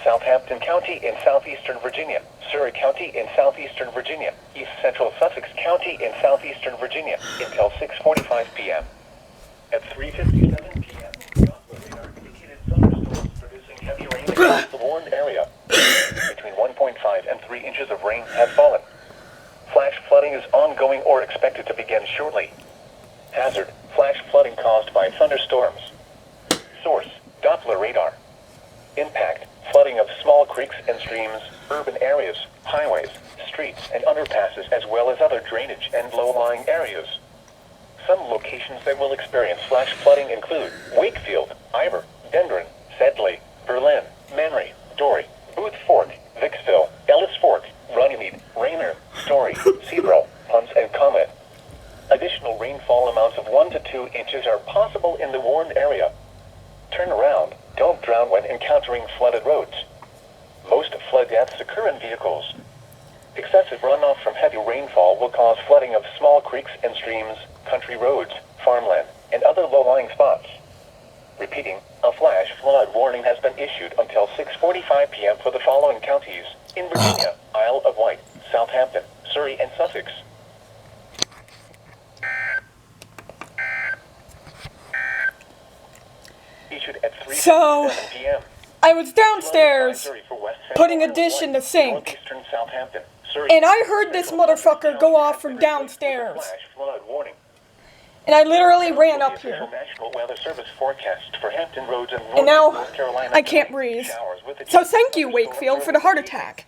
Southampton County in southeastern Virginia, Surrey County in southeastern Virginia, East Central Sussex County in southeastern Virginia, until 6:45 p.m. At 3:57 p.m., Doppler radar indicated thunderstorms producing heavy rain across the warned area. Between 1.5 and 3 inches of rain have fallen. Flash flooding is ongoing or expected to begin shortly. Hazard: flash flooding caused by thunderstorms. Source: Doppler radar. Impact: flooding of small creeks and streams, urban areas, highways, streets, and underpasses, as well as other drainage and low-lying areas. Some locations that will experience flash flooding include Wakefield, Ivor, Dendron, Sedley, Berlin, Manry, Dorey, Booth Fork, Vicksville, Ellis Fork, Runnymede, Rayner, Story, Seabrook, Hunts, and Comet. Additional rainfall amounts of 1 to 2 inches are possible in the warned area. Turn around. Don't drown when encountering flooded roads. Most flood deaths occur in vehicles. Excessive runoff from heavy rainfall will cause flooding of small creeks and streams, country roads, farmland, and other low-lying spots. Repeating, a flash flood warning has been issued until 6:45 p.m. for the following counties in Virginia: Isle of Wight, Southampton, Surrey, and Sussex. Issued at 3:57 p.m. I was downstairs putting a dish in the sink, and I heard this motherfucker go off from downstairs. And I literally ran up here. And now I can't breathe. So thank you, Wakefield, for the heart attack.